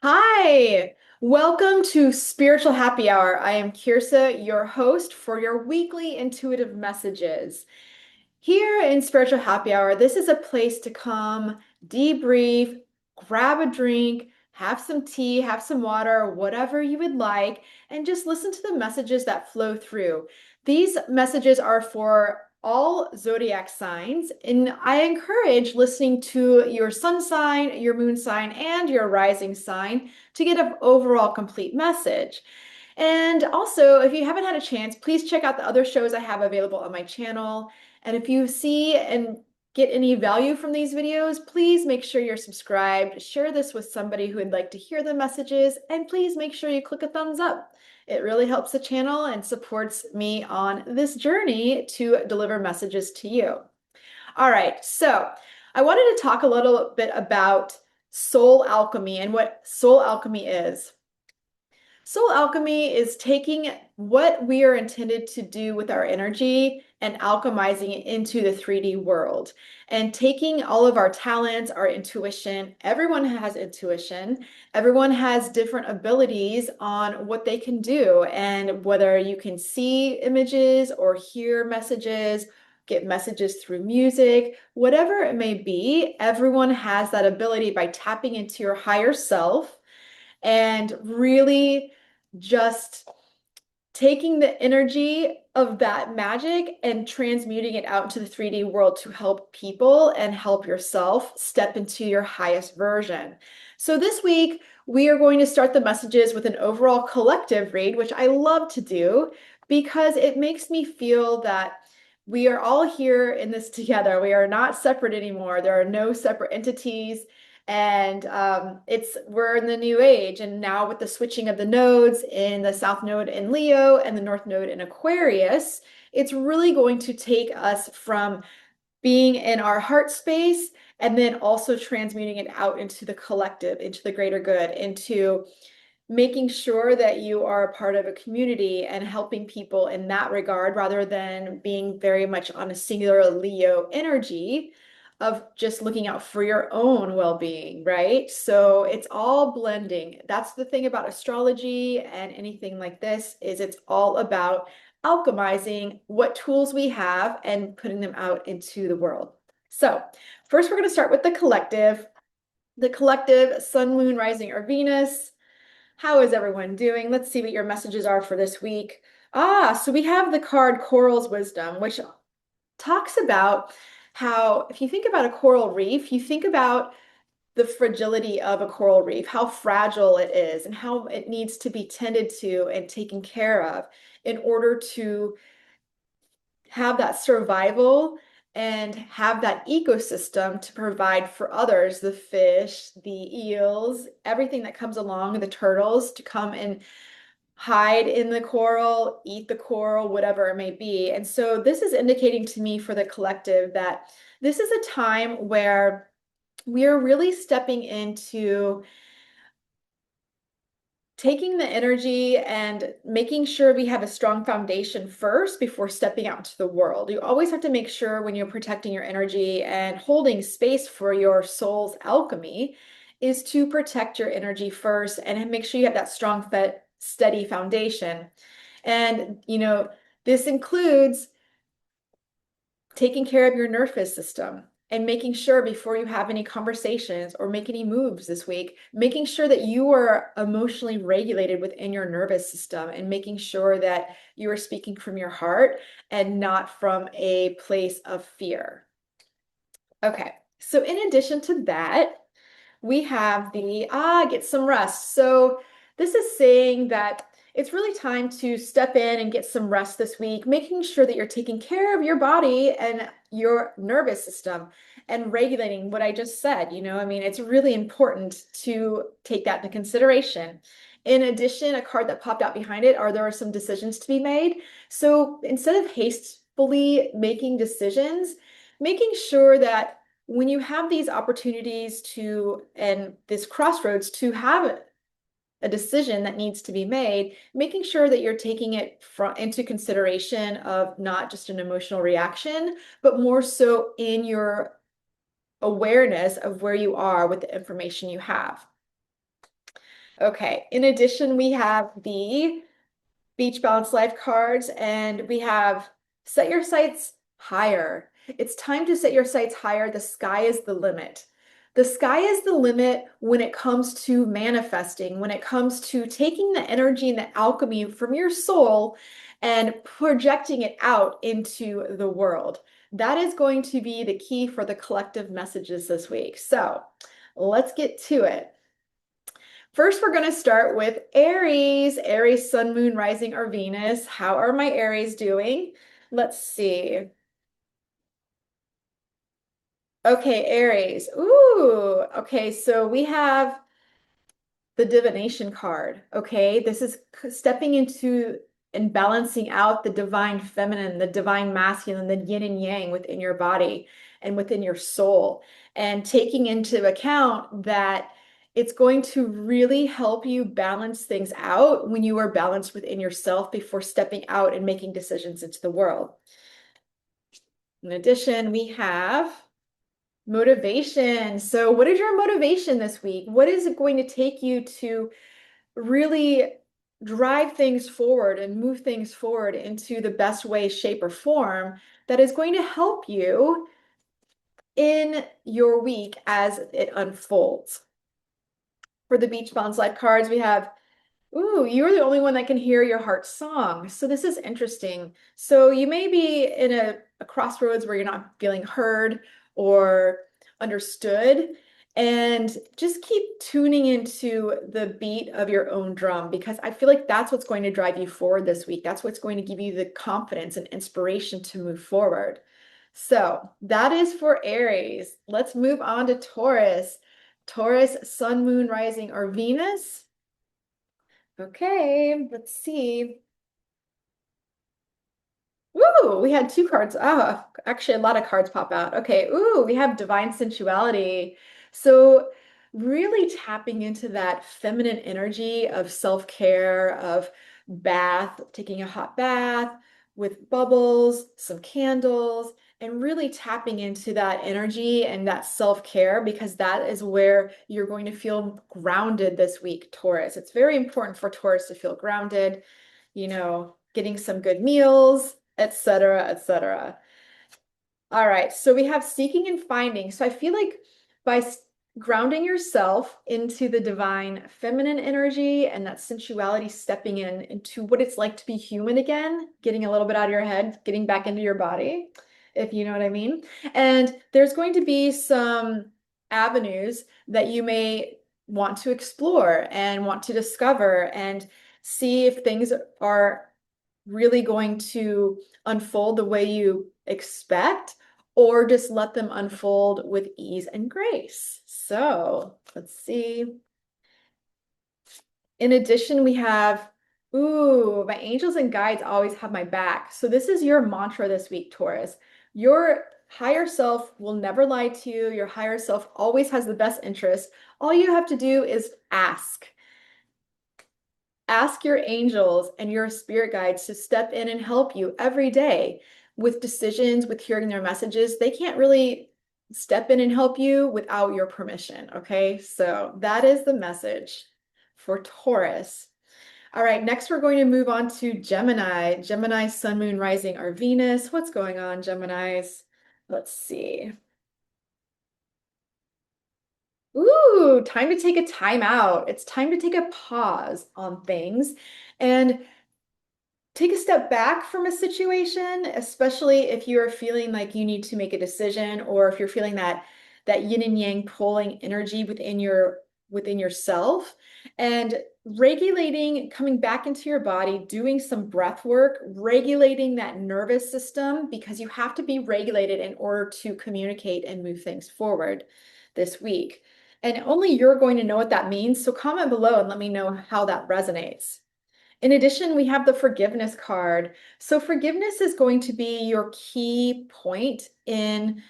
Hi, welcome to Spiritual Happy Hour. I am Kirsa, your host for your weekly intuitive messages. Here in Spiritual Happy Hour, this is a place to come, debrief, grab a drink, have some tea, have some water, whatever you would like, and just listen to the messages that flow through. These messages are for all zodiac signs, and I encourage listening to your sun sign, your moon sign, and your rising sign to get an overall complete message. And also, if you haven't had a chance, please check out the other shows I have available on my channel. And if you see and get any value from these videos, please make sure you're subscribed, share this with somebody who would like to hear the messages, and please make sure you click a thumbs up. It really helps the channel and supports me on this journey to deliver messages to you. All right, so I wanted to talk a little bit about soul alchemy and what soul alchemy is. Soul alchemy is taking what we are intended to do with our energy and alchemizing it into the 3D world and taking all of our talents, our intuition. Everyone has intuition. Everyone has different abilities on what they can do, and whether you can see images or hear messages, get messages through music, whatever it may be, everyone has that ability by tapping into your higher self and really just taking the energy of that magic and transmuting it out into the 3D world to help people and help yourself step into your highest version. So this week, we are going to start the messages with an overall collective read, which I love to do because it makes me feel that we are all here in this together. We are not separate anymore. There are no separate entities. And we're in the new age, and now with the switching of the nodes in the South Node in Leo and the North Node in Aquarius, it's really going to take us from being in our heart space and then also transmuting it out into the collective, into the greater good, into making sure that you are a part of a community and helping people in that regard rather than being very much on a singular Leo energy of just looking out for your own well-being, right? So it's all blending. That's the thing about astrology and anything like this is it's all about alchemizing what tools we have and putting them out into the world. So first we're going to start with the collective. The collective, sun, moon, rising, or Venus. How is everyone doing? Let's see what your messages are for this week. So we have the card Coral's Wisdom, which talks about how if you think about a coral reef, you think about the fragility of a coral reef, how fragile it is, and how it needs to be tended to and taken care of in order to have that survival and have that ecosystem to provide for others, the fish, the eels, everything that comes along, the turtles to come and hide in the coral, eat the coral, whatever it may be. And so this is indicating to me for the collective that this is a time where we are really stepping into taking the energy and making sure we have a strong foundation first before stepping out into the world. You always have to make sure when you're protecting your energy and holding space for your soul's alchemy is to protect your energy first and make sure you have that strong, steady foundation. And, this includes taking care of your nervous system and making sure before you have any conversations or make any moves this week, making sure that you are emotionally regulated within your nervous system and making sure that you are speaking from your heart and not from a place of fear. Okay, so in addition to that, we have the get some rest. So this is saying that it's really time to step in and get some rest this week, making sure that you're taking care of your body and your nervous system and regulating what I just said. It's really important to take that into consideration. In addition, a card that popped out behind it there are some decisions to be made. So instead of hastily making decisions, making sure that when you have these opportunities and this crossroads to have a decision that needs to be made, making sure that you're taking it into consideration of not just an emotional reaction, but more so in your awareness of where you are with the information you have. Okay, in addition, we have the Beach Balance Life cards, and we have set your sights higher. It's time to set your sights higher. The sky is the limit. The sky is the limit when it comes to manifesting, when it comes to taking the energy and the alchemy from your soul and projecting it out into the world. That is going to be the key for the collective messages this week. So let's get to it. First, we're going to start with Aries, Aries, Sun, Moon, Rising, or Venus. How are my Aries doing? Let's see. Okay, Aries. Ooh, okay, so we have the divination card. Okay, this is stepping into and balancing out the divine feminine, the divine masculine, the yin and yang within your body and within your soul, and taking into account that it's going to really help you balance things out when you are balanced within yourself before stepping out and making decisions into the world. In addition, we have motivation. So, what is your motivation this week? What is it going to take you to really drive things forward and move things forward into the best way, shape, or form that is going to help you in your week as it unfolds? For the Beach Balance Life cards, we have, ooh, you're the only one that can hear your heart's song. So this is interesting. So you may be in a crossroads where you're not feeling heard or understood. And just keep tuning into the beat of your own drum, because I feel like that's what's going to drive you forward this week. That's what's going to give you the confidence and inspiration to move forward. So that is for Aries. Let's move on to Taurus. Taurus, Sun, Moon, Rising, or Venus? Okay, let's see. Ooh, we had two cards. Oh, actually, a lot of cards pop out. Okay, ooh, we have divine sensuality. So, really tapping into that feminine energy of self-care, of bath, taking a hot bath with bubbles, some candles, and really tapping into that energy and that self-care, because that is where you're going to feel grounded this week, Taurus. It's very important for Taurus to feel grounded, getting some good meals, etc., etc. All right, so we have seeking and finding. So I feel like by grounding yourself into the divine feminine energy and that sensuality, stepping into what it's like to be human again, getting a little bit out of your head, getting back into your body, if you know what I mean. And there's going to be some avenues that you may want to explore and want to discover and see if things are really going to unfold the way you expect, or just let them unfold with ease and grace. So let's see. In addition, we have, ooh, my angels and guides always have my back. So this is your mantra this week, Taurus. Your higher self will never lie to you. Your higher self always has the best interest. All you have to do is ask. Ask your angels and your spirit guides to step in and help you every day with decisions, with hearing their messages. They can't really step in and help you without your permission. Okay, so that is the message for Taurus. All right, next we're going to move on to Gemini. Gemini, Sun, Moon, Rising, or Venus. What's going on, Geminis? Let's see. Ooh, time to take a time out. It's time to take a pause on things and take a step back from a situation, especially if you are feeling like you need to make a decision, or if you're feeling that yin and yang pulling energy within yourself, and regulating, coming back into your body, doing some breath work, regulating that nervous system, because you have to be regulated in order to communicate and move things forward this week. And only you're going to know what that means. So comment below and let me know how that resonates. In addition, we have the forgiveness card. So forgiveness is going to be your key point in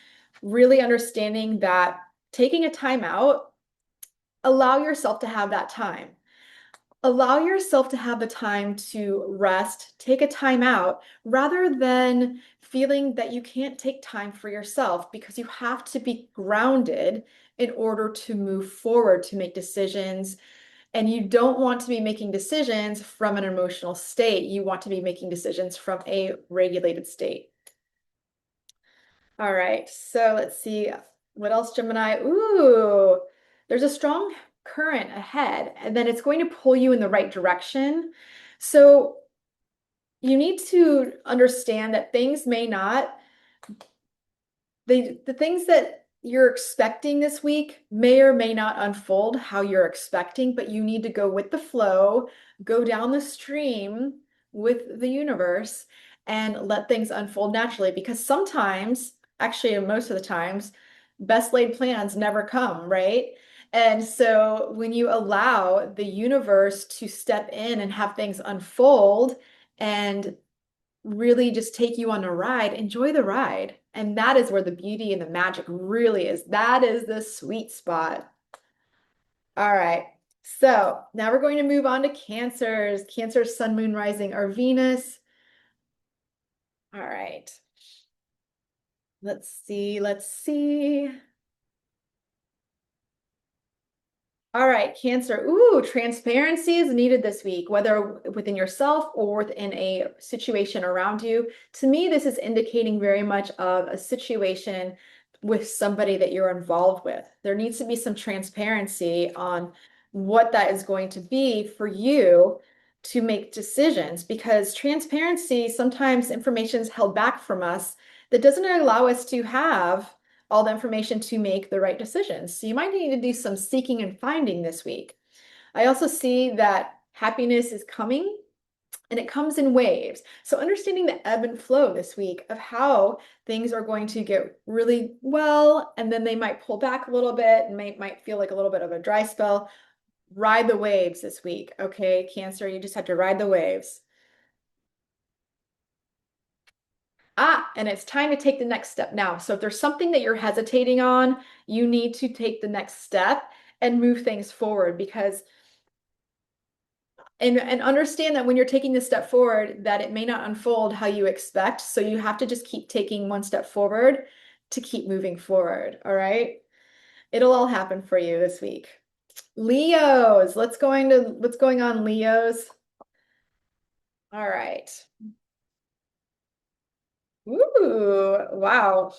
really understanding that taking a time out, allow yourself to have that time. Allow yourself to have the time to rest, take a time out, rather than feeling that you can't take time for yourself, because you have to be grounded in order to move forward, to make decisions, And you don't want to be making decisions from an emotional state. You want to be making decisions from a regulated state. All right, so let's see what else, Gemini. Ooh, there's a strong current ahead, and then it's going to pull you in the right direction. So you need to understand that things may not, the things that you're expecting this week may or may not unfold how you're expecting, but you need to go with the flow, go down the stream with the universe, and let things unfold naturally. Because sometimes, actually, most of the times, best laid plans never come, right? And so when you allow the universe to step in and have things unfold and really just take you on a ride, enjoy the ride. And that is where the beauty and the magic really is. That is the sweet spot. All right. So now we're going to move on to Cancers. Cancer, Sun, Moon, Rising, or Venus. All right. Let's see. Let's see. All right, Cancer. Ooh, transparency is needed this week, whether within yourself or within a situation around you. To me, this is indicating very much of a situation with somebody that you're involved with. There needs to be some transparency on what that is going to be for you to make decisions, because transparency, sometimes information is held back from us that doesn't allow us to have all the information to make the right decisions. So you might need to do some seeking and finding this week. I also see that happiness is coming and it comes in waves. So understanding the ebb and flow this week of how things are going to get really well, and then they might pull back a little bit and might feel like a little bit of a dry spell. Ride the waves this week, okay, Cancer? You just have to ride the waves. And it's time to take the next step now. So if there's something that you're hesitating on, you need to take the next step and move things forward, because and understand that when you're taking this step forward, that it may not unfold how you expect. So you have to just keep taking one step forward to keep moving forward. All right. It'll all happen for you this week. Leos, what's going on, Leos? All right. Ooh, wow.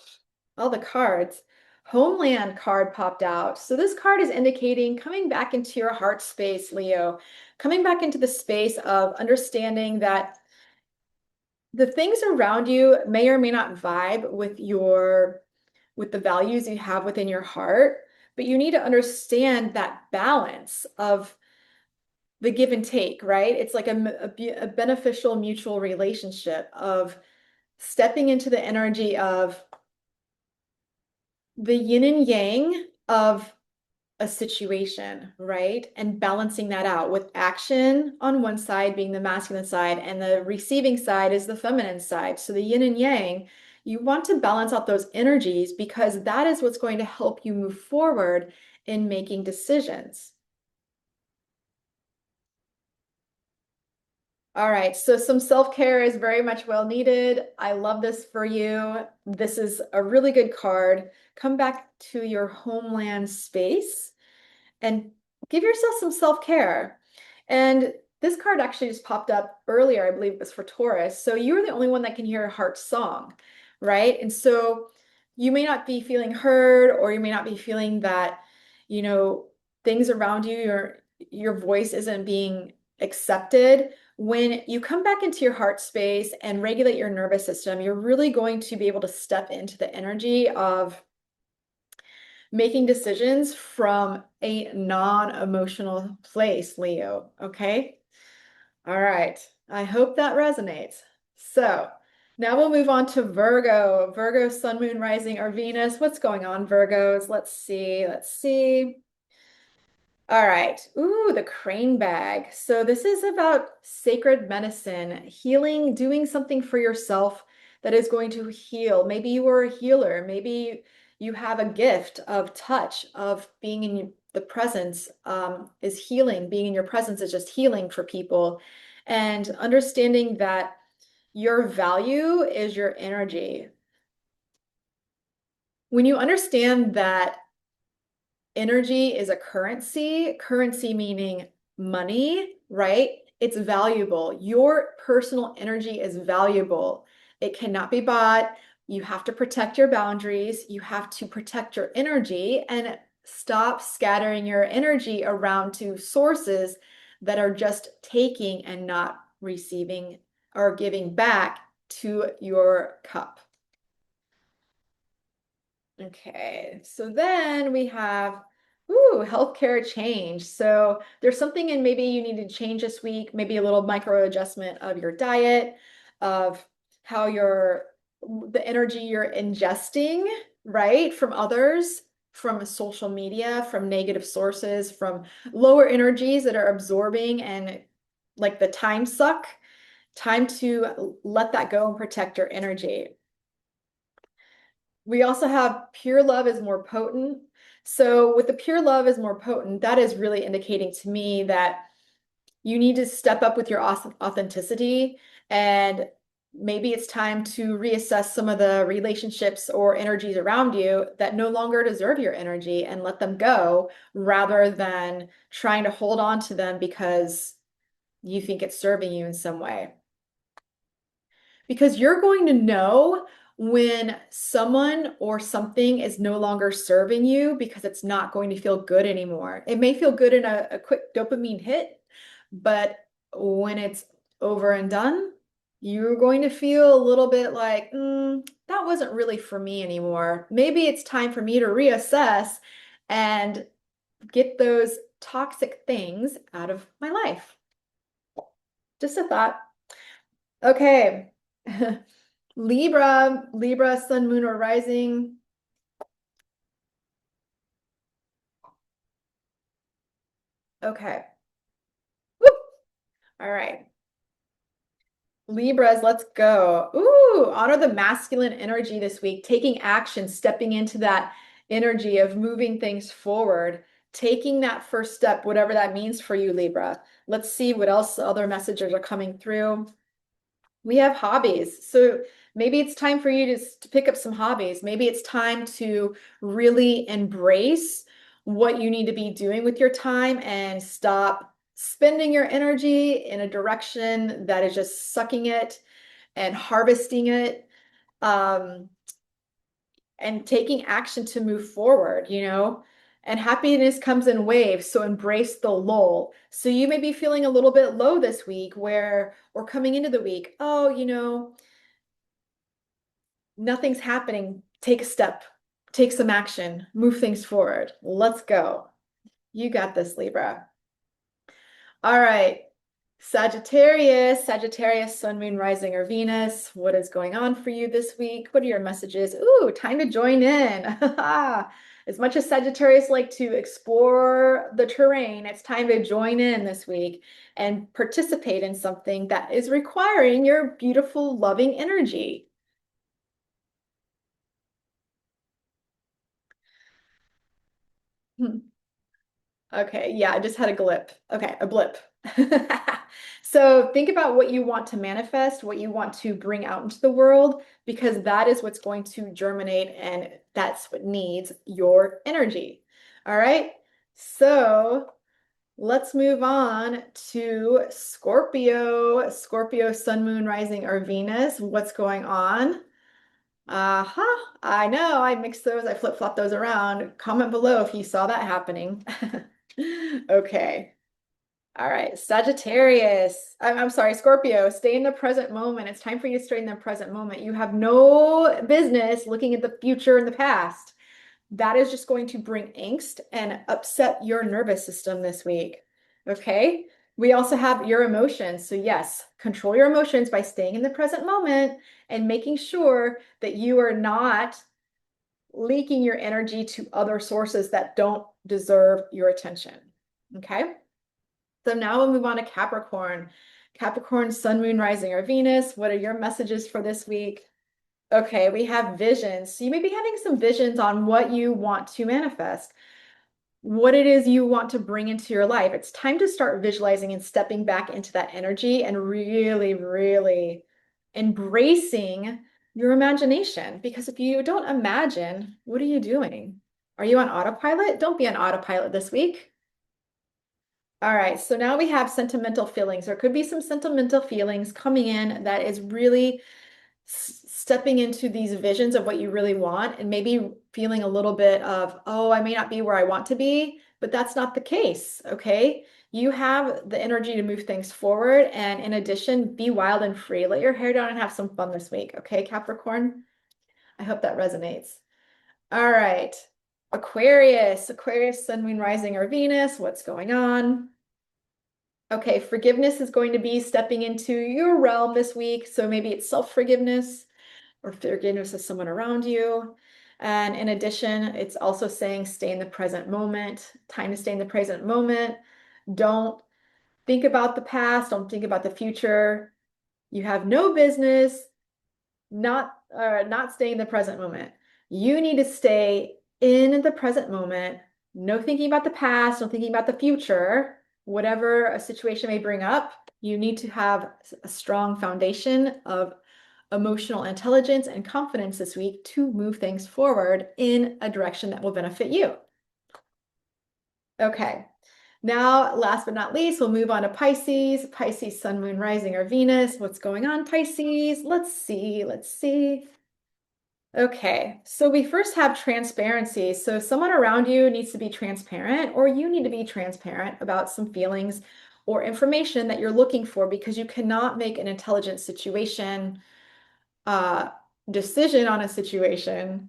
All the cards. Homeland card popped out. So this card is indicating coming back into your heart space, Leo, coming back into the space of understanding that the things around you may or may not vibe with the values you have within your heart, but you need to understand that balance of the give and take, right? It's like a beneficial mutual relationship of stepping into the energy of the yin and yang of a situation, right? And balancing that out with action on one side being the masculine side and the receiving side is the feminine side. So the yin and yang, you want to balance out those energies because that is what's going to help you move forward in making decisions. All right, so some self-care is very much well needed. I love this for you. This is a really good card. Come back to your homeland space and give yourself some self-care. And this card actually just popped up earlier, I believe it was for Taurus. So you're the only one that can hear a heart song, right? And so you may not be feeling heard, or you may not be feeling that, things around you, your voice isn't being accepted. When you come back into your heart space and regulate your nervous system, you're really going to be able to step into the energy of making decisions from a non-emotional place, Leo. Okay. All right. I hope that resonates. So now we'll move on to Virgo. Virgo, Sun, Moon, Rising, or Venus. What's going on, Virgos? Let's see. Let's see. All right. Ooh, the crane bag. So this is about sacred medicine, healing, doing something for yourself that is going to heal. Maybe you are a healer. Maybe you have a gift of touch, of being in the presence is healing. Being in your presence is just healing for people. And understanding that your value is your energy. When you understand that energy is a currency, currency meaning money, right? It's valuable. Your personal energy is valuable. It cannot be bought. You have to protect your boundaries. You have to protect your energy and stop scattering your energy around to sources that are just taking and not receiving or giving back to your cup. Okay, so then we have, healthcare change. So there's something in maybe you need to change this week, maybe a little micro adjustment of your diet, of how the energy you're ingesting, right, from others, from social media, from negative sources, from lower energies that are absorbing and like the time suck. Time to let that go and protect your energy. We also have pure love is more potent. So with the pure love is more potent, that is really indicating to me that you need to step up with your authenticity, and maybe it's time to reassess some of the relationships or energies around you that no longer deserve your energy and let them go rather than trying to hold on to them because you think it's serving you in some way. Because you're going to know when someone or something is no longer serving you because it's not going to feel good anymore. It may feel good in a quick dopamine hit, but when it's over and done, you're going to feel a little bit like, that wasn't really for me anymore. Maybe it's time for me to reassess and get those toxic things out of my life. Just a thought. Okay. Libra, sun, moon, or rising. Okay. Woo! All right. Libras, let's go. Ooh, honor the masculine energy this week, taking action, stepping into that energy of moving things forward, taking that first step, whatever that means for you, Libra. Let's see what else other messages are coming through. We have hobbies. So maybe it's time for you to pick up some hobbies. Maybe it's time to really embrace what you need to be doing with your time and stop spending your energy in a direction that is just sucking it and harvesting it, um, and taking action to move forward, you know? And happiness comes in waves, so embrace the lull. So you may be feeling a little bit low this week or coming into the week, oh, nothing's happening. Take a step, take some action, move things forward. Let's go. You got this, Libra. All right. Sagittarius, sun, moon, rising, or Venus. What is going on for you this week? What are your messages? Ooh, time to join in. As much as Sagittarius like to explore the terrain, it's time to join in this week and participate in something that is requiring your beautiful, loving energy. Hmm. Okay, yeah, I just had a glip. Okay, a blip. So think about what you want to manifest, what you want to bring out into the world, because that is what's going to germinate and that's what needs your energy. All right, so let's move on to Scorpio. Scorpio, sun, moon, rising, or Venus. What's going on? I know, I mixed those, I flip-flopped those around. Comment below if you saw that happening. Okay. All right. Sagittarius. I'm sorry, Scorpio. Stay in the present moment. It's time for you to stay in the present moment. You have no business looking at the future and the past. That is just going to bring angst and upset your nervous system this week. Okay. We also have your emotions. So, yes, control your emotions by staying in the present moment and making sure that you are not leaking your energy to other sources that don't deserve your attention. Okay. So now we'll move on to Capricorn. Capricorn, sun, moon, rising, or Venus. What are your messages for this week? Okay, we have visions. So you may be having some visions on what you want to manifest, what it is you want to bring into your life. It's time to start visualizing and stepping back into that energy and really, really embracing your imagination. Because if you don't imagine, what are you doing? Are you on autopilot? Don't be on autopilot this week. All right, so now we have sentimental feelings. There could be some sentimental feelings coming in that is really stepping into these visions of what you really want and maybe feeling a little bit of, oh, I may not be where I want to be, but that's not the case, okay? You have the energy to move things forward. And in addition, be wild and free. Let your hair down and have some fun this week, okay, Capricorn? I hope that resonates. All right. Aquarius, Aquarius, Sun, Moon, Rising, or Venus. What's going on? Okay, forgiveness is going to be stepping into your realm this week. So maybe it's self-forgiveness or forgiveness of someone around you. And in addition, it's also saying stay in the present moment, time to stay in the present moment. Don't think about the past, don't think about the future. You have no business not staying in the present moment. You need to stay in the present moment, no thinking about the past, no thinking about the future. Whatever a situation may bring up, you need to have a strong foundation of emotional intelligence and confidence this week to move things forward in a direction that will benefit you. Okay. Now, last but not least, we'll move on to Pisces. Pisces, Sun, Moon, Rising, or Venus. What's going on, Pisces? Let's see. Let's see. Okay, so we first have transparency. So someone around you needs to be transparent, or you need to be transparent about some feelings or information that you're looking for because you cannot make an intelligent uh, decision on a situation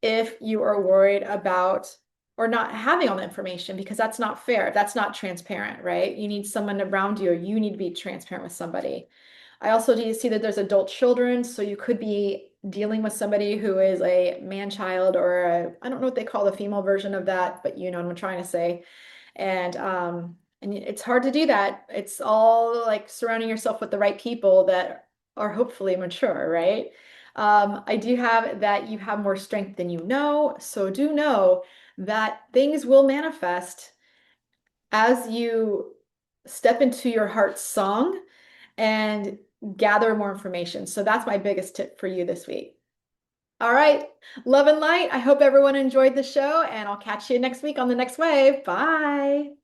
if you are worried about or not having all the information because that's not fair. That's not transparent, right? You need someone around you, or you need to be transparent with somebody. I also do see that there's adult children, so you could be dealing with somebody who is a man child or I don't know what they call the female version of that, but you know what I'm trying to say. And it's hard to do that. It's all like surrounding yourself with the right people that are hopefully mature, right? I do have that you have more strength than you know, so do know that things will manifest as you step into your heart's song and gather more information. So that's my biggest tip for you this week. All right, love and light. I hope everyone enjoyed the show, and I'll catch you next week on the next wave. Bye.